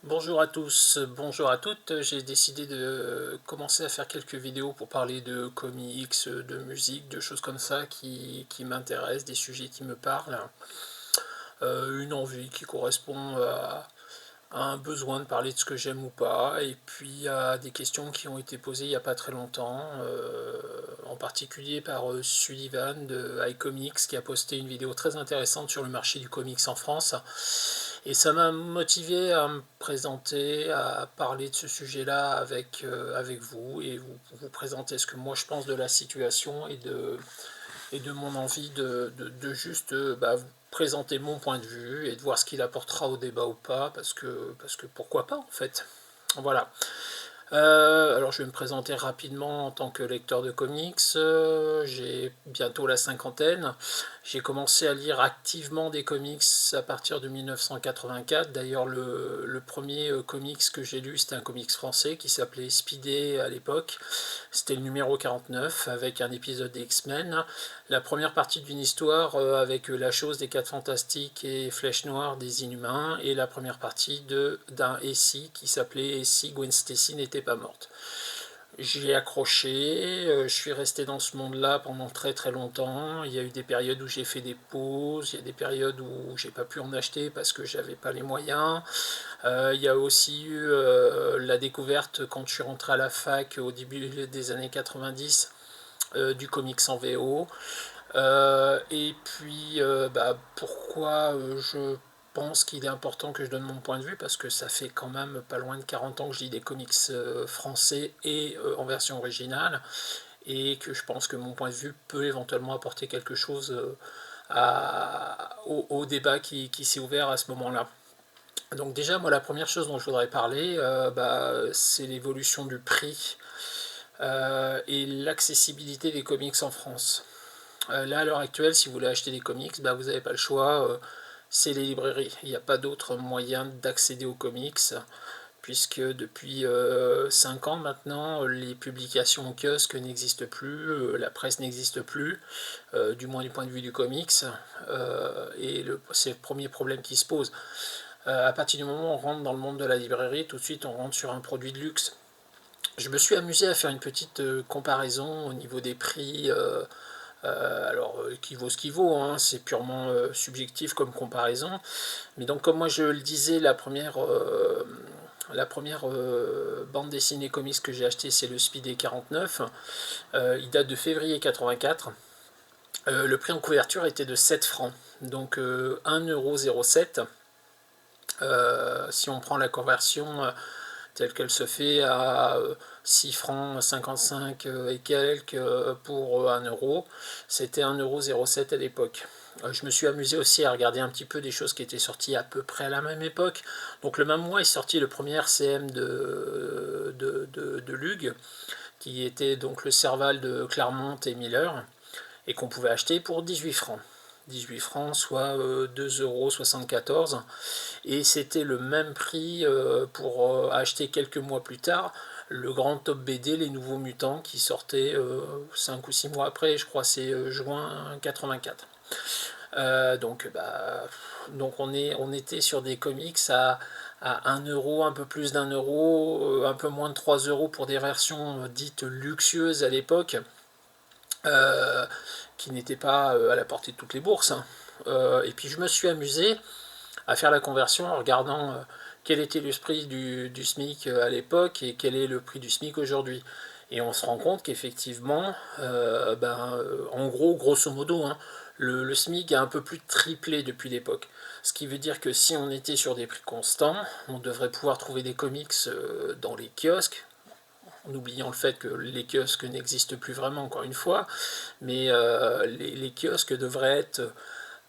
Bonjour à tous, bonjour à toutes. J'ai décidé de commencer à faire quelques vidéos pour parler de comics, de musique, de choses comme ça qui m'intéressent, des sujets qui me parlent. Une envie qui correspond à un besoin de parler de ce que j'aime ou pas, et puis à des questions qui ont été posées il n'y a pas très longtemps, en particulier par Sullivan de iComics qui a posté une vidéo très intéressante sur le marché du comics en France. Et ça m'a motivé à me présenter, à parler de ce sujet-là avec vous et vous présenter ce que moi je pense de la situation et de mon envie de juste vous présenter mon point de vue et de voir ce qu'il apportera au débat ou pas, parce que pourquoi pas en fait. Voilà. Alors je vais me présenter rapidement en tant que lecteur de comics. J'ai bientôt la cinquantaine. J'ai commencé à lire activement des comics à partir de 1984. D'ailleurs le premier comics que j'ai lu, c'était un comics français qui s'appelait Speedy à l'époque. C'était le numéro 49 avec un épisode des X-Men. La première partie d'une histoire avec la chose des 4 Fantastiques et Flèche Noire des Inhumains, et la première partie d'un Essie qui s'appelait Essie Gwen Stacy n'était pas morte. J'y ai accroché, je suis resté dans ce monde-là pendant très très longtemps. Il y a eu des périodes où j'ai fait des pauses, il y a des périodes où j'ai pas pu en acheter parce que j'avais pas les moyens. Il y a aussi eu la découverte quand je suis rentré à la fac au début des années 90 du comics en VO. Et puis, pourquoi je pense qu'il est important que je donne mon point de vue, parce que ça fait quand même pas loin de 40 ans que je lis des comics français et en version originale, et que je pense que mon point de vue peut éventuellement apporter quelque chose au débat qui s'est ouvert à ce moment-là. Donc déjà, moi, la première chose dont je voudrais parler, c'est l'évolution du prix et l'accessibilité des comics en France. Là, à l'heure actuelle, si vous voulez acheter des comics, vous n'avez pas le choix, c'est les librairies. Il n'y a pas d'autre moyen d'accéder aux comics, puisque depuis 5 ans maintenant, les publications en kiosque n'existent plus, la presse n'existe plus, du moins du point de vue du comics, et c'est le premier problème qui se pose. À partir du moment où on rentre dans le monde de la librairie, tout de suite on rentre sur un produit de luxe. Je me suis amusé à faire une petite comparaison au niveau des prix. Qui vaut ce qui vaut, hein, c'est purement subjectif comme comparaison. Mais donc, comme moi je le disais, la première bande dessinée comics que j'ai acheté, c'est le Speedy 49. Il date de février 84. Le prix en couverture était de 7 francs, donc 1,07 €. Si on prend la conversion telle qu'elle se fait à 6 francs 55 et quelques pour 1 euro, c'était 1,07 € à l'époque. Je me suis amusé aussi à regarder un petit peu des choses qui étaient sorties à peu près à la même époque. Donc le même mois est sorti le premier RCM de Lug, qui était donc le Serval de Claremont et Miller, et qu'on pouvait acheter pour 18 francs. 18 francs, soit 2,74 €. Et c'était le même prix pour acheter quelques mois plus tard le grand top BD, les Nouveaux Mutants, qui sortait 5 ou 6 mois après, je crois c'est juin 84. Donc on était sur des comics à 1 euro, un peu plus d'un euro, un peu moins de 3 euros pour des versions dites luxueuses à l'époque, qui n'étaient pas à la portée de toutes les bourses, hein. Et puis je me suis amusé à faire la conversion en regardant quel était le prix du SMIC à l'époque et quel est le prix du SMIC aujourd'hui. Et on se rend compte qu'effectivement, en gros, grosso modo, hein, le SMIC a un peu plus de triplé depuis l'époque. Ce qui veut dire que si on était sur des prix constants, on devrait pouvoir trouver des comics dans les kiosques, en oubliant le fait que les kiosques n'existent plus vraiment, encore une fois, mais les kiosques devraient être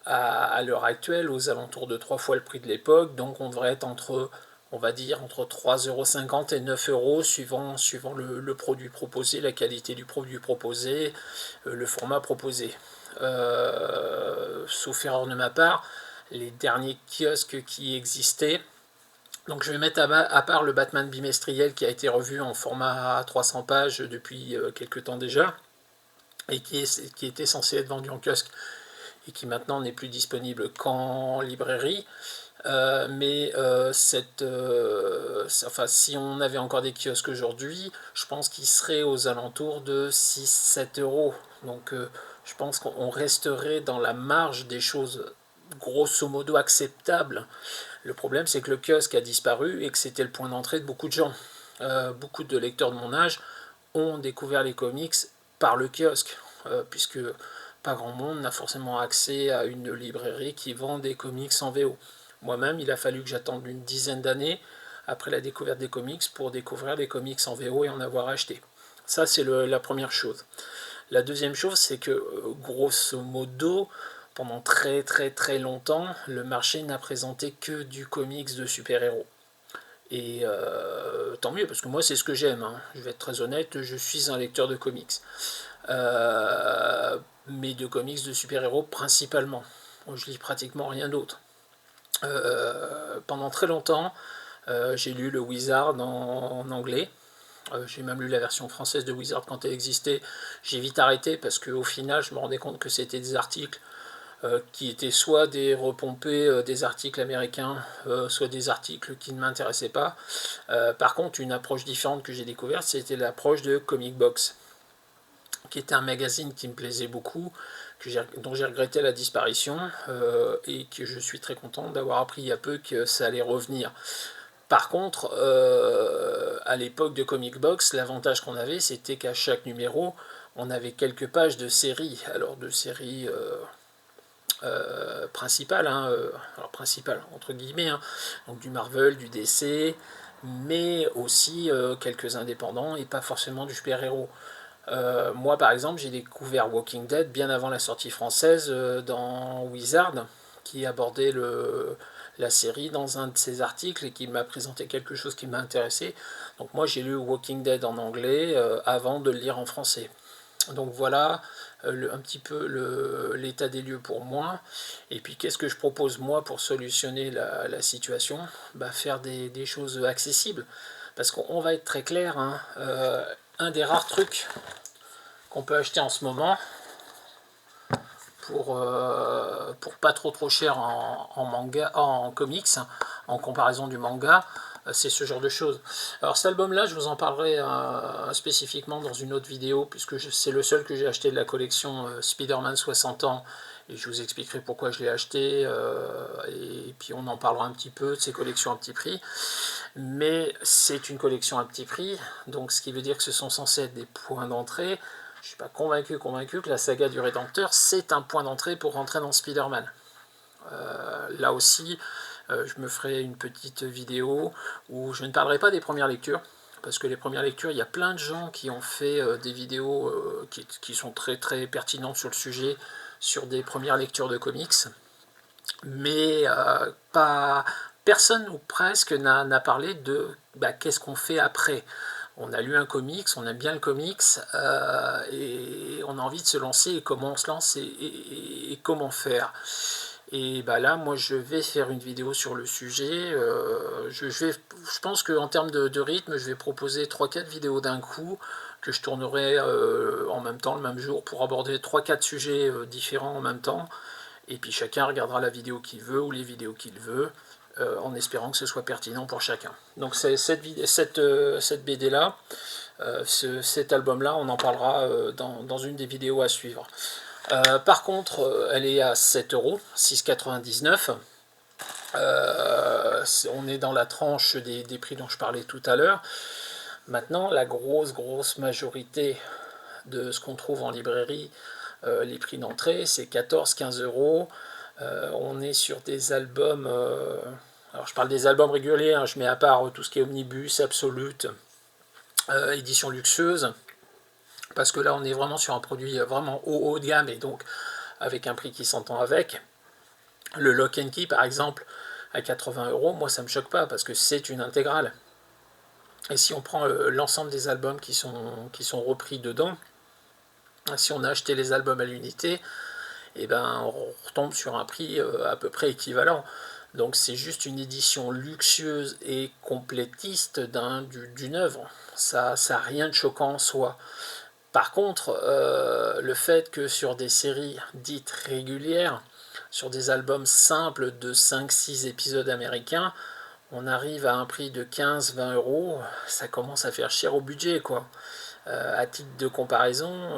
à l'heure actuelle aux alentours de 3 fois le prix de l'époque, donc on devrait être on va dire, entre 3,50 € et 9 € suivant le produit proposé, la qualité du produit proposé, le format proposé. Sauf erreur de ma part, les derniers kiosques qui existaient, donc je vais mettre à part le Batman bimestriel qui a été revu en format 300 pages depuis quelques temps déjà, et qui était censé être vendu en kiosque et qui maintenant n'est plus disponible qu'en librairie. Enfin, si on avait encore des kiosques aujourd'hui, je pense qu'ils seraient aux alentours de 6-7 euros. Donc je pense qu'on resterait dans la marge des choses grosso modo acceptables. Le problème, c'est que le kiosque a disparu et que c'était le point d'entrée de beaucoup de gens. Beaucoup de lecteurs de mon âge ont découvert les comics par le kiosque, puisque pas grand monde n'a forcément accès à une librairie qui vend des comics en VO. Moi-même, il a fallu que j'attende une dizaine d'années après la découverte des comics pour découvrir les comics en VO et en avoir acheté. Ça, c'est la première chose. La deuxième chose, c'est que grosso modo, pendant très très très longtemps, le marché n'a présenté que du comics de super-héros. Et tant mieux, parce que moi c'est ce que j'aime, hein. Je vais être très honnête, je suis un lecteur de comics. Mais de comics de super-héros principalement. Moi, je lis pratiquement rien d'autre. Pendant très longtemps, j'ai lu le Wizard en anglais. J'ai même lu la version française de Wizard quand elle existait. J'ai vite arrêté parce qu'au final, je me rendais compte que c'était des articles qui étaient soit des repompés des articles américains, soit des articles qui ne m'intéressaient pas. Par contre, une approche différente que j'ai découverte, c'était l'approche de Comic Box, qui était un magazine qui me plaisait beaucoup, dont j'ai regretté la disparition, et que je suis très content d'avoir appris il y a peu que ça allait revenir. Par contre, à l'époque de Comic Box, l'avantage qu'on avait, c'était qu'à chaque numéro, on avait quelques pages de séries, alors de séries principales, hein, alors principales entre guillemets, hein, donc du Marvel, du DC, mais aussi quelques indépendants et pas forcément du super-héros. Moi, par exemple, j'ai découvert Walking Dead bien avant la sortie française dans Wizard, qui abordait la série dans un de ses articles et qui m'a présenté quelque chose qui m'a intéressé. Donc moi, j'ai lu Walking Dead en anglais avant de le lire en français. Donc voilà un petit peu l'état des lieux pour moi. Et puis qu'est-ce que je propose moi pour solutionner la situation? Faire des choses accessibles. Parce qu'on va être très clair, hein, un des rares trucs qu'on peut acheter en ce moment pour pas trop cher en manga, en comics, en comparaison du manga, c'est ce genre de choses. Alors cet album-là, je vous en parlerai spécifiquement dans une autre vidéo, puisque c'est le seul que j'ai acheté de la collection Spider-Man 60 ans, et je vous expliquerai pourquoi je l'ai acheté, et puis on en parlera un petit peu de ces collections à petit prix. Mais c'est une collection à petit prix, donc ce qui veut dire que ce sont censés être des points d'entrée. Je ne suis pas convaincu que la saga du Rédempteur, c'est un point d'entrée pour rentrer dans Spider-Man. Là aussi, je me ferai une petite vidéo où je ne parlerai pas des premières lectures, parce que les premières lectures, il y a plein de gens qui ont fait des vidéos qui sont très très pertinentes sur le sujet, sur des premières lectures de comics, mais pas personne ou presque n'a parlé de qu'est-ce qu'on fait après. On a lu un comics, on aime bien le comics, et on a envie de se lancer, et comment on se lance et comment faire. Et là, moi, je vais faire une vidéo sur le sujet. Je pense qu'en termes de rythme, je vais proposer 3-4 vidéos d'un coup, que je tournerai en même temps, le même jour, pour aborder 3-4 sujets différents en même temps. Et puis chacun regardera la vidéo qu'il veut ou les vidéos qu'il veut, en espérant que ce soit pertinent pour chacun. Donc cette BD-là, cet album-là, on en parlera dans une des vidéos à suivre. Par contre, elle est à 7 €, 6,99 €. On est dans la tranche des prix dont je parlais tout à l'heure. Maintenant, la grosse majorité de ce qu'on trouve en librairie, les prix d'entrée, c'est 14-15 €. On est sur des albums, alors je parle des albums réguliers, hein, je mets à part tout ce qui est Omnibus, Absolute, édition luxueuse, parce que là on est vraiment sur un produit vraiment haut de gamme, et donc avec un prix qui s'entend avec. Le Lock and Key par exemple, à 80 €, moi ça me choque pas, parce que c'est une intégrale. Et si on prend l'ensemble des albums qui sont repris dedans, si on a acheté les albums à l'unité, on retombe sur un prix à peu près équivalent. Donc c'est juste une édition luxueuse et complétiste d'une œuvre. Ça n'a rien de choquant en soi. Par contre, le fait que sur des séries dites régulières, sur des albums simples de 5-6 épisodes américains, on arrive à un prix de 15-20 euros, ça commence à faire cher au budget, quoi. À titre de comparaison,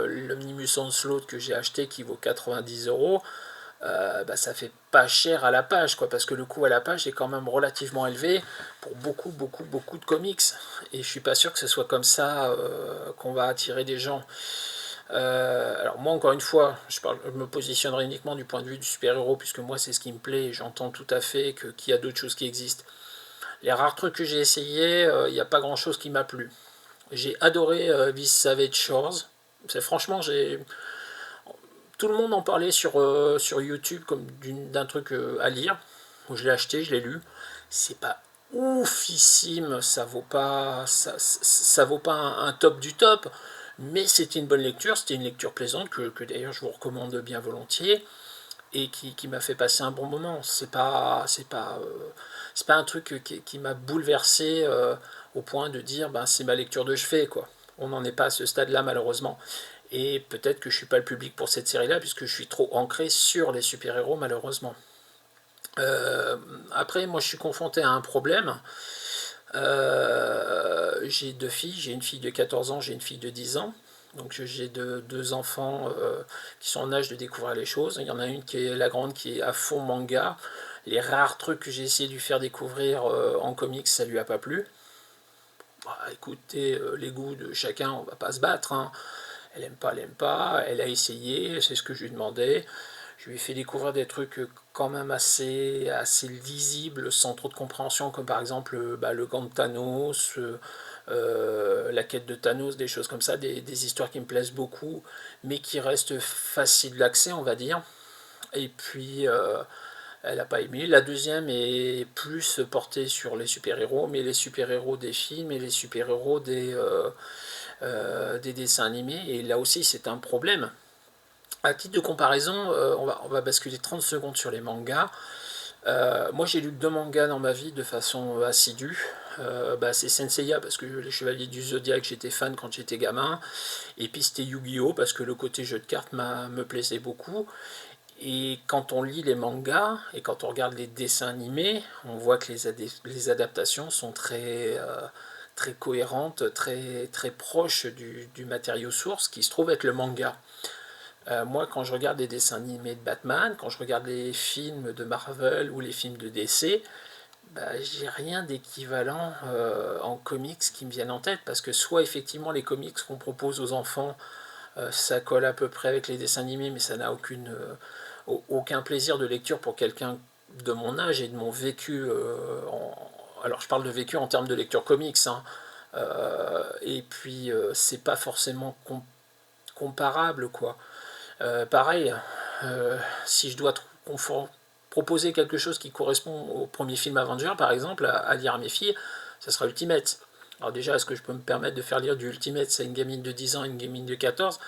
l'Omnibus Onslaught que j'ai acheté qui vaut 90 euros, bah, ça fait pas cher à la page, quoi, parce que le coût à la page est quand même relativement élevé pour beaucoup de comics. Et je suis pas sûr que ce soit comme ça qu'on va attirer des gens. Alors moi, encore une fois, je me positionnerai uniquement du point de vue du super-héros, puisque moi c'est ce qui me plaît, et j'entends tout à fait qu'il y a d'autres choses qui existent. Les rares trucs que j'ai essayé, il n'y a pas grand chose qui m'a plu. J'ai adoré This Savage Shores. Franchement, tout le monde en parlait sur YouTube comme d'un truc à lire. Je l'ai acheté, je l'ai lu. C'est pas oufissime, ça vaut pas un top du top, mais c'était une bonne lecture, c'était une lecture plaisante que d'ailleurs je vous recommande bien volontiers et qui m'a fait passer un bon moment. C'est pas un truc qui m'a bouleversé au point de dire ben, c'est ma lecture de chevet, quoi. On n'en est pas à ce stade-là malheureusement. Et peut-être que je suis pas le public pour cette série-là puisque je suis trop ancré sur les super-héros malheureusement. Après, moi je suis confronté à un problème. J'ai deux filles, j'ai une fille de 14 ans, j'ai une fille de 10 ans. Donc j'ai deux enfants qui sont en âge de découvrir les choses. Il y en a une qui est la grande qui est à fond manga. Les rares trucs que j'ai essayé de lui faire découvrir en comics, ça lui a pas plu. Bah, écoutez, les goûts de chacun, on va pas se battre, hein. Elle aime pas, elle aime pas. Elle a essayé, c'est ce que je lui demandais. Je lui ai fait découvrir des trucs quand même assez lisibles, sans trop de compréhension, comme par exemple bah, le gant de Thanos, la quête de Thanos, des choses comme ça, des histoires qui me plaisent beaucoup, mais qui restent faciles d'accès, on va dire. Et puis, elle n'a pas aimé. La deuxième est plus portée sur les super-héros, mais les super-héros des films et les super-héros des dessins animés. Et là aussi, c'est un problème. À titre de comparaison, on va basculer 30 secondes sur les mangas. Moi, j'ai lu 2 mangas dans ma vie de façon assidue. Bah, c'est Senseiya parce que les Chevaliers du Zodiaque, j'étais fan quand j'étais gamin. Et puis c'était Yu-Gi-Oh parce que le côté jeu de cartes me plaisait beaucoup. Et quand on lit les mangas et quand on regarde les dessins animés, on voit que les adaptations sont très cohérentes, très proches du matériau source qui se trouve être le manga. Moi, quand je regarde les dessins animés de Batman, quand je regarde les films de Marvel ou les films de DC, bah, j'ai rien d'équivalent en comics qui me viennent en tête, parce que soit effectivement les comics qu'on propose aux enfants, ça colle à peu près avec les dessins animés, mais ça n'a aucun plaisir de lecture pour quelqu'un de mon âge et de mon vécu. Alors je parle de vécu en termes de lecture comics, hein. Et puis c'est pas forcément comparable, quoi. Pareil, si je dois proposer quelque chose qui correspond au premier film Avenger, par exemple, à lire à mes filles, ça sera Ultimate. Alors déjà, est-ce que je peux me permettre de faire lire du Ultimate à une gamine de 10 ans et une gamine de 14?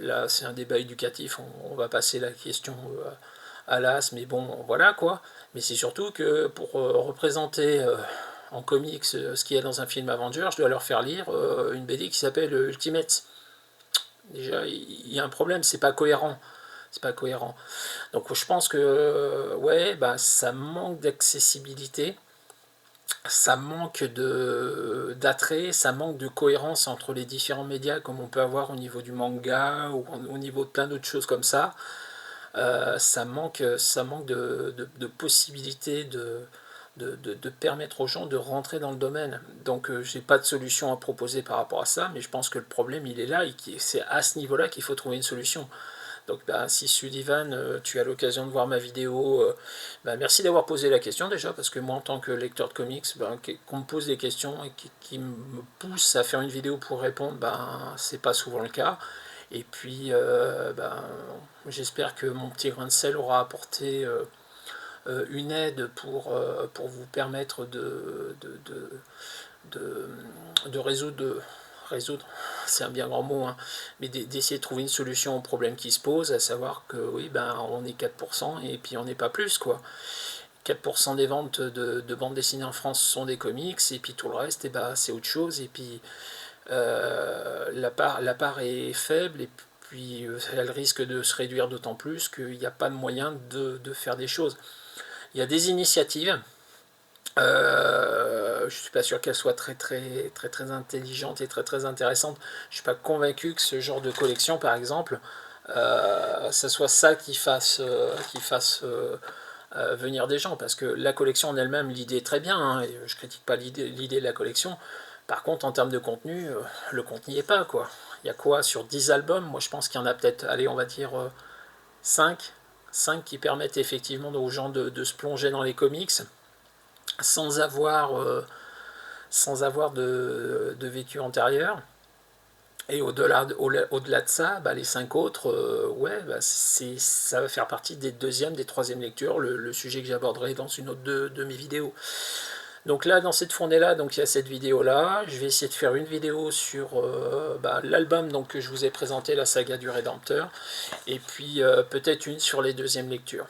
Là, c'est un débat éducatif, on va passer la question à l'as, mais bon, voilà quoi. Mais c'est surtout que pour représenter en comics ce qu'il y a dans un film Avenger, je dois leur faire lire une BD qui s'appelle Ultimate. Déjà, il y a un problème, c'est pas cohérent. C'est pas cohérent. Donc je pense que ouais, bah, ça manque d'accessibilité, ça manque d'attrait, ça manque de cohérence entre les différents médias comme on peut avoir au niveau du manga ou au niveau de plein d'autres choses comme ça. Ça manque de possibilités de permettre aux gens de rentrer dans le domaine. Donc j'ai pas de solution à proposer par rapport à ça, mais je pense que le problème il est là et c'est à ce niveau-là qu'il faut trouver une solution. Donc bah, si Sullivan, tu as l'occasion de voir ma vidéo, bah, merci d'avoir posé la question déjà, parce que moi en tant que lecteur de comics, bah, qu'on me pose des questions et qui me pousse à faire une vidéo pour répondre, bah, c'est pas souvent le cas. Et puis bah, j'espère que mon petit grain de sel aura apporté une aide pour vous permettre de résoudre, c'est un bien grand mot, hein, mais d'essayer de trouver une solution au problème qui se pose, à savoir que oui, ben, on est 4% et puis on n'est pas plus, quoi. 4% des ventes de bandes dessinées en France sont des comics, et puis tout le reste, et ben, c'est autre chose, et puis la part est faible, et puis elle risque de se réduire d'autant plus qu'il n'y a pas de moyen de faire des choses. Il y a des initiatives, je ne suis pas sûr qu'elles soient très intelligentes et très intéressantes. Je ne suis pas convaincu que ce genre de collection, par exemple, ce soit ça qui fasse venir des gens, parce que la collection en elle-même, l'idée est très bien, hein, et je critique pas l'idée de la collection. Par contre, en termes de contenu, le contenu n'y est pas, quoi. Il y a quoi sur 10 albums? Moi, je pense qu'il y en a peut-être, allez, on va dire 5 qui permettent effectivement aux gens de se plonger dans les comics sans avoir, de vécu antérieur. Et au-delà de ça, bah, les 5 autres, ouais, bah, ça va faire partie des deuxièmes, des troisièmes lectures, le sujet que j'aborderai dans une autre de mes vidéos. Donc là, dans cette fournée-là, donc il y a cette vidéo-là. Je vais essayer de faire une vidéo sur bah, l'album que je vous ai présenté, la saga du Rédempteur, et puis peut-être une sur les deuxièmes lectures.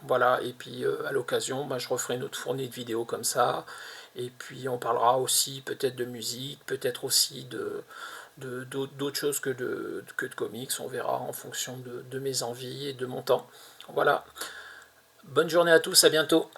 Voilà, et puis à l'occasion, bah, je referai une autre fournée de vidéos comme ça, et puis on parlera aussi peut-être de musique, peut-être aussi d'autres choses que de comics, on verra en fonction de mes envies et de mon temps. Voilà, bonne journée à tous, à bientôt.